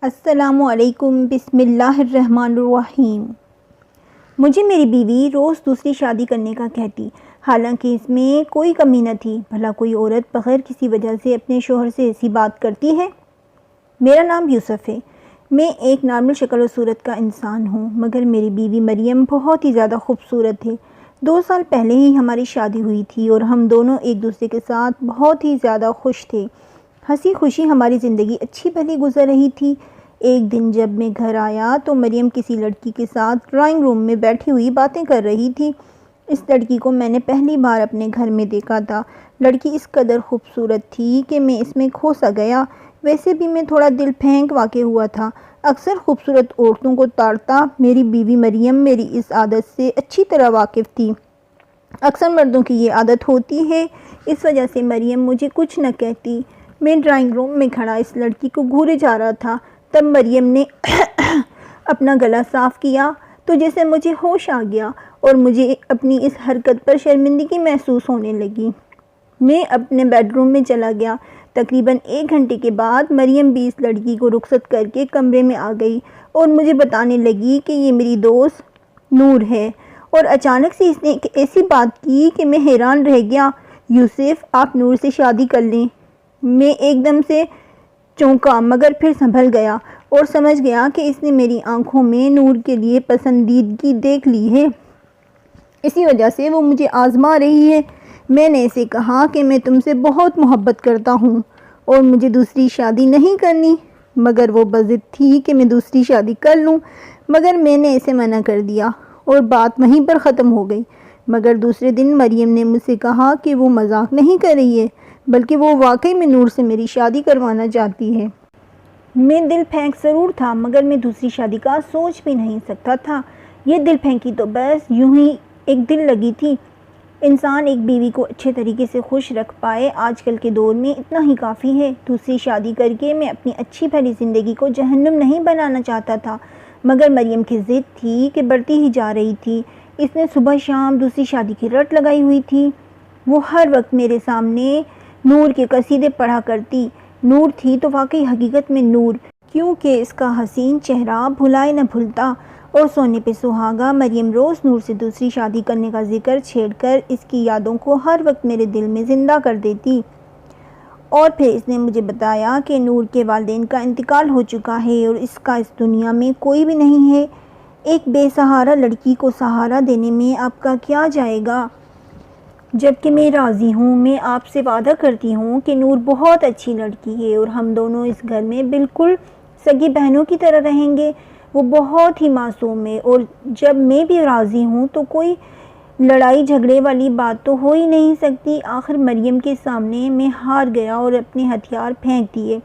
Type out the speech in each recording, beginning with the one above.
السلام علیکم، بسم اللہ الرحمن الرحیم۔ مجھے میری بیوی روز دوسری شادی کرنے کا کہتی، حالانکہ اس میں کوئی کمی نہ تھی۔ بھلا کوئی عورت بغیر کسی وجہ سے اپنے شوہر سے ایسی بات کرتی ہے؟ میرا نام یوسف ہے۔ میں ایک نارمل شکل و صورت کا انسان ہوں، مگر میری بیوی مریم بہت ہی زیادہ خوبصورت ہے۔ 2 سال پہلے ہی ہماری شادی ہوئی تھی اور ہم دونوں ایک دوسرے کے ساتھ بہت ہی زیادہ خوش تھے۔ ہنسی خوشی ہماری زندگی اچھی بھلی گزر رہی تھی۔ ایک دن جب میں گھر آیا تو مریم کسی لڑکی کے ساتھ ڈرائنگ روم میں بیٹھی ہوئی باتیں کر رہی تھی۔ اس لڑکی کو میں نے پہلی بار اپنے گھر میں دیکھا تھا۔ لڑکی اس قدر خوبصورت تھی کہ میں اس میں کھو سا گیا۔ ویسے بھی میں تھوڑا دل پھینک واقع ہوا تھا۔ اکثر خوبصورت عورتوں کو تاڑتا میری بیوی مریم میری اس عادت سے اچھی طرح واقف تھی۔ اکثر مردوں کی یہ عادت ہوتی ہے، اس وجہ سے مریم مجھے کچھ نہ کہتی۔ میں ڈرائنگ روم میں کھڑا اس لڑکی کو گھورے جا رہا تھا۔ تب مریم نے اپنا گلا صاف کیا تو جیسے مجھے ہوش آ گیا اور مجھے اپنی اس حرکت پر شرمندگی محسوس ہونے لگی۔ میں اپنے بیڈ روم میں چلا گیا۔ تقریباً 1 گھنٹے کے بعد مریم بھی اس لڑکی کو رخصت کر کے کمرے میں آ گئی اور مجھے بتانے لگی کہ یہ میری دوست نور ہے، اور اچانک سے اس نے ایک ایسی بات کی کہ میں حیران رہ گیا۔ یوسف، آپ نور سے شادی کر لیں۔ میں ایک دم سے چونکا، مگر پھر سنبھل گیا اور سمجھ گیا کہ اس نے میری آنکھوں میں نور کے لیے پسندیدگی دیکھ لی ہے، اسی وجہ سے وہ مجھے آزما رہی ہے۔ میں نے اسے کہا کہ میں تم سے بہت محبت کرتا ہوں اور مجھے دوسری شادی نہیں کرنی، مگر وہ بضد تھی کہ میں دوسری شادی کر لوں، مگر میں نے اسے منع کر دیا اور بات وہیں پر ختم ہو گئی۔ مگر دوسرے دن مریم نے مجھ سے کہا کہ وہ مذاق نہیں کر رہی ہے، بلکہ وہ واقعی میں نور سے میری شادی کروانا چاہتی ہے۔ میں دل پھینک ضرور تھا، مگر میں دوسری شادی کا سوچ بھی نہیں سکتا تھا۔ یہ دل پھینکی تو بس یوں ہی ایک دل لگی تھی۔ انسان ایک بیوی کو اچھے طریقے سے خوش رکھ پائے، آج کل کے دور میں اتنا ہی کافی ہے۔ دوسری شادی کر کے میں اپنی اچھی بھلی زندگی کو جہنم نہیں بنانا چاہتا تھا، مگر مریم کی ضد تھی کہ بڑھتی ہی جا رہی تھی۔ اس نے صبح شام دوسری شادی کی رٹ لگائی ہوئی تھی۔ وہ ہر وقت میرے سامنے نور کے قصیدے پڑھا کرتی۔ نور تھی تو واقعی حقیقت میں نور، کیونکہ اس کا حسین چہرہ بھلائے نہ بھولتا، اور سونے پہ سہاگا مریم روز نور سے دوسری شادی کرنے کا ذکر چھیڑ کر اس کی یادوں کو ہر وقت میرے دل میں زندہ کر دیتی۔ اور پھر اس نے مجھے بتایا کہ نور کے والدین کا انتقال ہو چکا ہے اور اس کا اس دنیا میں کوئی بھی نہیں ہے۔ ایک بے سہارا لڑکی کو سہارا دینے میں آپ کا کیا جائے گا؟ جبکہ میں راضی ہوں۔ میں آپ سے وعدہ کرتی ہوں کہ نور بہت اچھی لڑکی ہے اور ہم دونوں اس گھر میں بالکل سگی بہنوں کی طرح رہیں گے۔ وہ بہت ہی معصوم ہے، اور جب میں بھی راضی ہوں تو کوئی لڑائی جھگڑے والی بات تو ہو ہی نہیں سکتی۔ آخر مریم کے سامنے میں ہار گیا اور اپنے ہتھیار پھینک دیے۔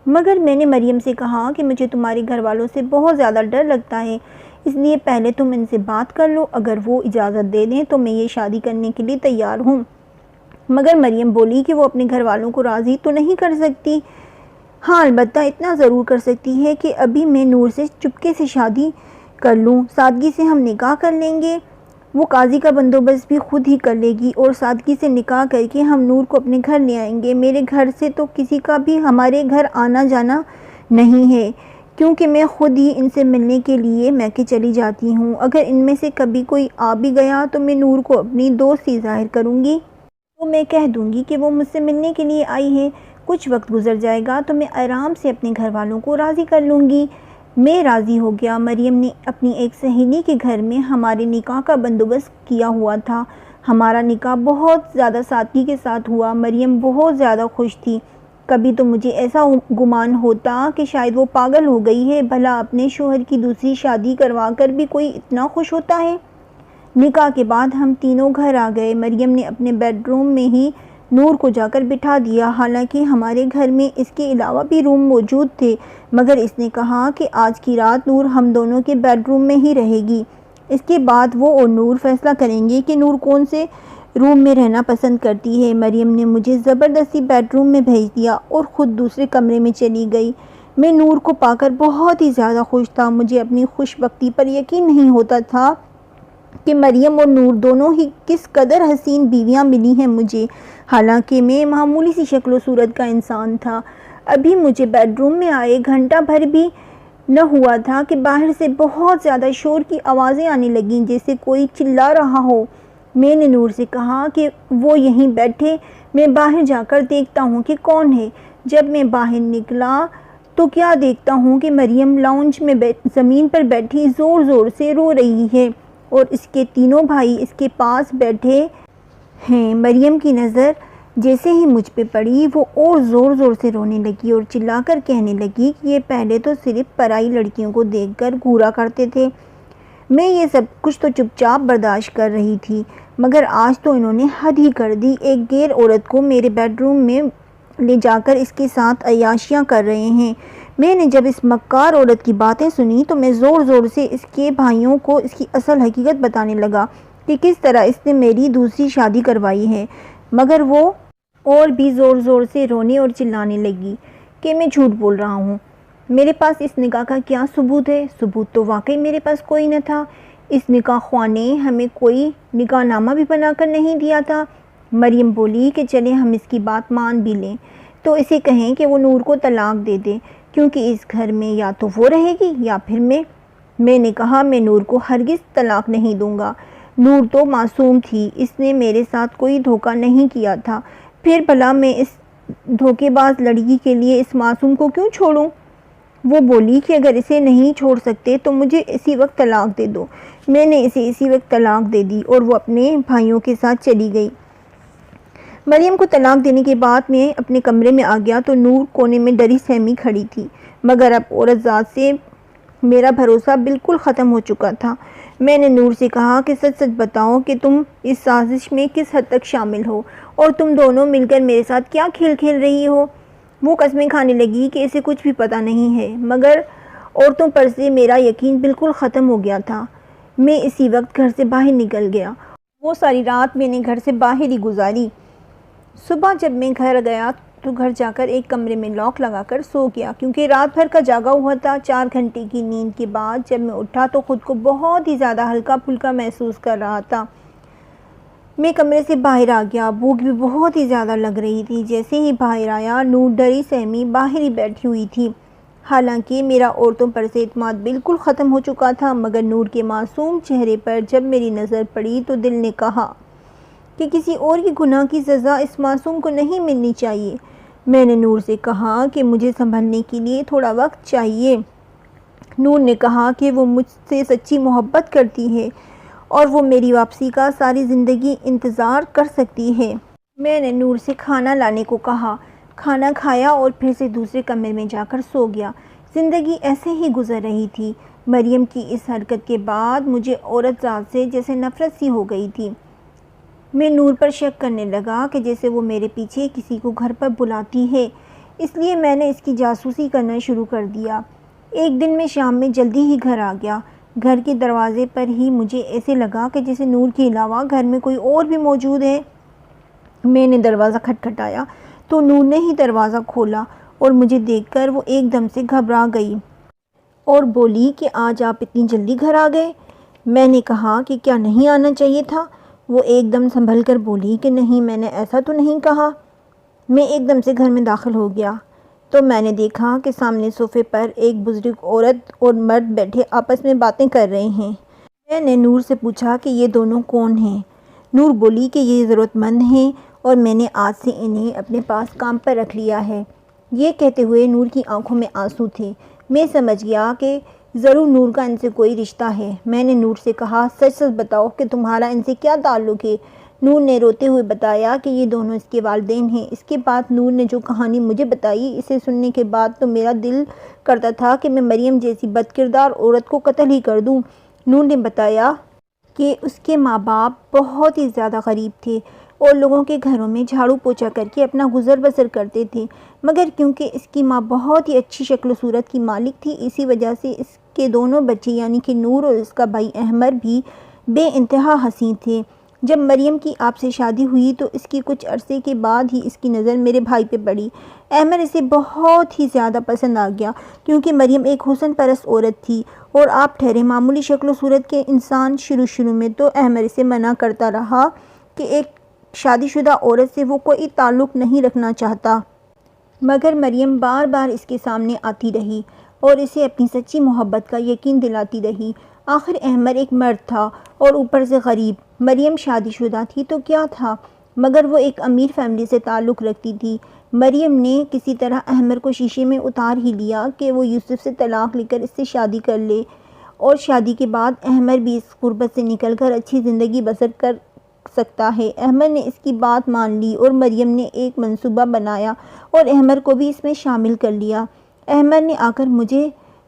مگر میں نے مریم سے کہا کہ مجھے تمہارے گھر والوں سے بہت زیادہ ڈر لگتا ہے، اس لیے پہلے تم ان سے بات کر لو، اگر وہ اجازت دے دیں تو میں یہ شادی کرنے کے لیے تیار ہوں۔ مگر مریم بولی کہ وہ اپنے گھر والوں کو راضی تو نہیں کر سکتی۔ ہاں، البتہ اتنا ضرور کر سکتی ہے کہ ابھی میں نور سے چپکے سے شادی کر لوں، سادگی سے ہم نکاح کر لیں گے۔ وہ قاضی کا بندوبست بھی خود ہی کر لے گی اور سادگی سے نکاح کر کے ہم نور کو اپنے گھر لے آئیں گے۔ میرے گھر سے تو کسی کا بھی ہمارے گھر آنا جانا نہیں ہے، کیونکہ میں خود ہی ان سے ملنے کے لیے میکے چلی جاتی ہوں۔ اگر ان میں سے کبھی کوئی آ بھی گیا تو میں نور کو اپنی دوستی ظاہر کروں گی، تو میں کہہ دوں گی کہ وہ مجھ سے ملنے کے لیے آئی ہے۔ کچھ وقت گزر جائے گا تو میں آرام سے اپنے گھر والوں کو راضی کر لوں گی۔ میں راضی ہو گیا۔ مریم نے اپنی ایک سہیلی کے گھر میں ہمارے نکاح کا بندوبست کیا ہوا تھا۔ ہمارا نکاح بہت زیادہ سادگی کے ساتھ ہوا۔ مریم بہت زیادہ خوش تھی۔ کبھی تو مجھے ایسا گمان ہوتا کہ شاید وہ پاگل ہو گئی ہے، بھلا اپنے شوہر کی دوسری شادی کروا کر بھی کوئی اتنا خوش ہوتا ہے۔ نکاح کے بعد ہم تینوں گھر آ گئے۔ مریم نے اپنے بیڈ روم میں ہی نور کو جا کر بٹھا دیا، حالانکہ ہمارے گھر میں اس کے علاوہ بھی روم موجود تھے، مگر اس نے کہا کہ آج کی رات نور ہم دونوں کے بیڈ روم میں ہی رہے گی۔ اس کے بعد وہ اور نور فیصلہ کریں گے کہ نور کون سے روم میں رہنا پسند کرتی ہے۔ مریم نے مجھے زبردستی بیڈ روم میں بھیج دیا اور خود دوسرے کمرے میں چلی گئی۔ میں نور کو پا کر بہت ہی زیادہ خوش تھا۔ مجھے اپنی خوش بختی پر یقین نہیں ہوتا تھا کہ مریم اور نور دونوں ہی کس قدر حسین بیویاں ملی ہیں مجھے، حالانکہ میں معمولی سی شکل و صورت کا انسان تھا۔ ابھی مجھے بیڈ روم میں آئے گھنٹہ بھر بھی نہ ہوا تھا کہ باہر سے بہت زیادہ شور کی آوازیں آنے لگیں، جیسے کوئی چلا رہا ہو۔ میں نے نور سے کہا کہ وہ یہیں بیٹھے، میں باہر جا کر دیکھتا ہوں کہ کون ہے۔ جب میں باہر نکلا تو کیا دیکھتا ہوں کہ مریم لاؤنج میں زمین پر بیٹھی زور زور سے رو رہی ہے اور اس کے تینوں بھائی اس کے پاس بیٹھے ہیں۔ مریم کی نظر جیسے ہی مجھ پہ پڑی وہ اور زور زور سے رونے لگی اور چلا کر کہنے لگی کہ یہ پہلے تو صرف پرائی لڑکیوں کو دیکھ کر گھورا کرتے تھے، میں یہ سب کچھ تو چپ چاپ برداشت کر رہی تھی، مگر آج تو انہوں نے حد ہی کر دی، ایک غیر عورت کو میرے بیڈ روم میں لے جا کر اس کے ساتھ عیاشیاں کر رہے ہیں۔ میں نے جب اس مکار عورت کی باتیں سنی تو میں زور زور سے اس کے بھائیوں کو اس کی اصل حقیقت بتانے لگا کہ کس طرح اس نے میری دوسری شادی کروائی ہے، مگر وہ اور بھی زور زور سے رونے اور چلانے لگی کہ میں جھوٹ بول رہا ہوں، میرے پاس اس نکاح کا کیا ثبوت ہے؟ ثبوت تو واقعی میرے پاس کوئی نہ تھا، اس نکاح خواہ نے ہمیں کوئی نکاح نامہ بھی بنا کر نہیں دیا تھا۔ مریم بولی کہ چلیں ہم اس کی بات مان بھی لیں تو اسے کہیں کہ وہ نور کو طلاق دے دے، کیونکہ اس گھر میں یا تو وہ رہے گی یا پھر میں نے کہا میں نور کو ہرگز طلاق نہیں دوں گا، نور تو معصوم تھی، اس نے میرے ساتھ کوئی دھوکہ نہیں کیا تھا، پھر بھلا میں اس دھوکے باز لڑکی کے لیے اس معصوم کو کیوں چھوڑوں؟ وہ بولی کہ اگر اسے نہیں چھوڑ سکتے تو مجھے اسی وقت طلاق دے دو۔ میں نے اسے اسی وقت طلاق دے دی اور وہ اپنے بھائیوں کے ساتھ چلی گئی۔ مریم کو طلاق دینے کے بعد میں اپنے کمرے میں آ گیا تو نور کونے میں ڈری سہمی کھڑی تھی، مگر اب عورت ذات سے میرا بھروسہ بالکل ختم ہو چکا تھا۔ میں نے نور سے کہا کہ سچ سچ بتاؤ کہ تم اس سازش میں کس حد تک شامل ہو اور تم دونوں مل کر میرے ساتھ کیا کھیل کھیل رہی ہو؟ وہ قسمیں کھانے لگی کہ اسے کچھ بھی پتہ نہیں ہے، مگر عورتوں پر سے میرا یقین بالکل ختم ہو گیا تھا۔ میں اسی وقت گھر سے باہر نکل گیا۔ وہ ساری رات میں نے گھر سے باہر ہی گزاری۔ صبح جب میں گھر گیا تو گھر جا کر ایک کمرے میں لاک لگا کر سو گیا، کیونکہ رات بھر کا جاگا ہوا تھا۔ 4 گھنٹے کی نیند کے بعد جب میں اٹھا تو خود کو بہت ہی زیادہ ہلکا پھلکا محسوس کر رہا تھا۔ میں کمرے سے باہر آ گیا، بھوک بھی بہت ہی زیادہ لگ رہی تھی۔ جیسے ہی باہر آیا نور ڈری سہمی باہر ہی بیٹھی ہوئی تھی۔ حالانکہ میرا عورتوں پر سے اعتماد بالکل ختم ہو چکا تھا، مگر نور کے معصوم چہرے پر جب میری نظر پڑی تو دل نے کہا کہ کسی اور کی گناہ کی سزا اس معصوم کو نہیں ملنی چاہیے۔ میں نے نور سے کہا کہ مجھے سنبھلنے کے لیے تھوڑا وقت چاہیے۔ نور نے کہا کہ وہ مجھ سے سچی محبت کرتی ہے اور وہ میری واپسی کا ساری زندگی انتظار کر سکتی ہے۔ میں نے نور سے کھانا لانے کو کہا، کھانا کھایا اور پھر سے دوسرے کمرے میں جا کر سو گیا۔ زندگی ایسے ہی گزر رہی تھی۔ مریم کی اس حرکت کے بعد مجھے عورت ذات سے جیسے نفرت سی ہو گئی تھی۔ میں نور پر شک کرنے لگا کہ جیسے وہ میرے پیچھے کسی کو گھر پر بلاتی ہے، اس لیے میں نے اس کی جاسوسی کرنا شروع کر دیا۔ ایک دن میں شام میں جلدی ہی گھر آ گیا۔ گھر کے دروازے پر ہی مجھے ایسے لگا کہ جیسے نور کے علاوہ گھر میں کوئی اور بھی موجود ہے۔ میں نے دروازہ کھٹکھٹایا تو نور نے ہی دروازہ کھولا اور مجھے دیکھ کر وہ ایک دم سے گھبرا گئی اور بولی کہ آج آپ اتنی جلدی گھر آ گئے؟ میں نے کہا کہ کیا نہیں آنا چاہیے تھا؟ وہ ایک دم سنبھل کر بولی کہ نہیں، میں نے ایسا تو نہیں کہا۔ میں ایک دم سے گھر میں داخل ہو گیا تو میں نے دیکھا کہ سامنے صوفے پر ایک بزرگ عورت اور مرد بیٹھے آپس میں باتیں کر رہے ہیں۔ میں نے نور سے پوچھا کہ یہ دونوں کون ہیں؟ نور بولی کہ یہ ضرورت مند ہیں اور میں نے آج سے انہیں اپنے پاس کام پر رکھ لیا ہے۔ یہ کہتے ہوئے نور کی آنکھوں میں آنسو تھے۔ میں سمجھ گیا کہ ضرور نور کا ان سے کوئی رشتہ ہے۔ میں نے نور سے کہا سچ سچ بتاؤ کہ تمہارا ان سے کیا تعلق ہے؟ نور نے روتے ہوئے بتایا کہ یہ دونوں اس کے والدین ہیں۔ اس کے بعد نور نے جو کہانی مجھے بتائی، اسے سننے کے بعد تو میرا دل کرتا تھا کہ میں مریم جیسی بد کردار عورت کو قتل ہی کر دوں۔ نور نے بتایا کہ اس کے ماں باپ بہت ہی زیادہ غریب تھے اور لوگوں کے گھروں میں جھاڑو پوچھا کر کے اپنا گزر بسر کرتے تھے، مگر کیونکہ اس کی ماں بہت ہی اچھی شکل و صورت کی مالک تھی، اسی وجہ سے اس کے دونوں بچے یعنی کہ نور اور اس کا بھائی احمد بھی بے انتہا حسین تھے۔ جب مریم کی آپ سے شادی ہوئی تو اس کی کچھ عرصے کے بعد ہی اس کی نظر میرے بھائی پہ پڑی۔ احمد اسے بہت ہی زیادہ پسند آ گیا، کیونکہ مریم ایک حسن پرست عورت تھی اور آپ ٹھہرے معمولی شکل و صورت کے انسان۔ شروع میں تو احمد اسے منع کرتا رہا کہ ایک شادی شدہ عورت سے وہ کوئی تعلق نہیں رکھنا چاہتا، مگر مریم بار بار اس کے سامنے آتی رہی اور اسے اپنی سچی محبت کا یقین دلاتی رہی۔ آخر احمد ایک مرد تھا اور اوپر سے غریب۔ مریم شادی شدہ تھی تو کیا تھا، مگر وہ ایک امیر فیملی سے تعلق رکھتی تھی۔ مریم نے کسی طرح احمد کو شیشے میں اتار ہی لیا کہ وہ یوسف سے طلاق لے کر اس سے شادی کر لے، اور شادی کے بعد احمد بھی اس غربت سے نکل کر اچھی زندگی بسر کر سکتا ہے۔ احمد نے اس کی بات مان لی اور مریم نے ایک منصوبہ بنایا اور احمد کو بھی اس میں شامل کر لیا۔ احمد نے آ کر مجھے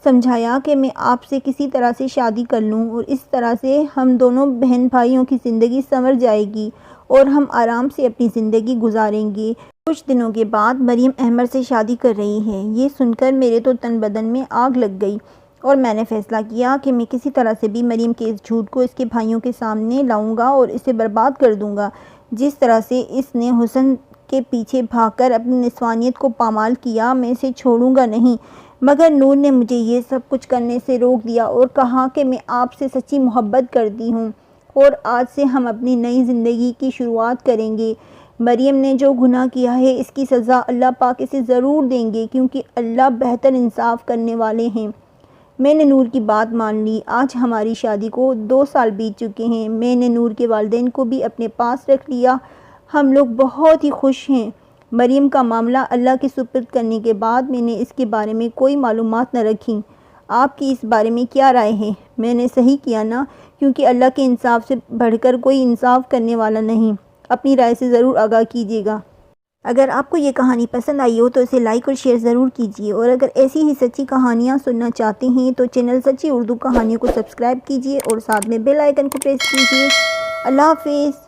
سمجھایا کہ میں آپ سے کسی طرح سے شادی کر لوں اور اس طرح سے ہم دونوں بہن بھائیوں کی زندگی سنور جائے گی اور ہم آرام سے اپنی زندگی گزاریں گے۔ کچھ دنوں کے بعد مریم احمد سے شادی کر رہی ہے۔ یہ سن کر میرے تو تن بدن میں آگ لگ گئی اور میں نے فیصلہ کیا کہ میں کسی طرح سے بھی مریم کے اس جھوٹ کو اس کے بھائیوں کے سامنے لاؤں گا اور اسے برباد کر دوں گا۔ جس طرح سے اس نے حسن کے پیچھے بھاگ کر اپنی نسوانیت کو پامال کیا، میں اسے چھوڑوں گا نہیں۔ مگر نور نے مجھے یہ سب کچھ کرنے سے روک دیا اور کہا کہ میں آپ سے سچی محبت کرتی ہوں اور آج سے ہم اپنی نئی زندگی کی شروعات کریں گے۔ مریم نے جو گناہ کیا ہے اس کی سزا اللہ پاک اسے ضرور دیں گے، کیونکہ اللہ بہتر انصاف کرنے والے ہیں۔ میں نے نور کی بات مان لی۔ آج ہماری شادی کو 2 سال بیت چکے ہیں۔ میں نے نور کے والدین کو بھی اپنے پاس رکھ لیا۔ ہم لوگ بہت ہی خوش ہیں۔ مریم کا معاملہ اللہ کے سپرد کرنے کے بعد میں نے اس کے بارے میں کوئی معلومات نہ رکھیں۔ آپ کی اس بارے میں کیا رائے ہے؟ میں نے صحیح کیا نا؟ کیونکہ اللہ کے انصاف سے بڑھ کر کوئی انصاف کرنے والا نہیں۔ اپنی رائے سے ضرور آگاہ کیجیے گا۔ اگر آپ کو یہ کہانی پسند آئی ہو تو اسے لائک اور شیئر ضرور کیجیے، اور اگر ایسی ہی سچی کہانیاں سننا چاہتے ہیں تو چینل سچی اردو کہانیوں کو سبسکرائب کیجیے اور ساتھ میں بیل آئیکن کو پریس کیجیے۔ اللہ حافظ۔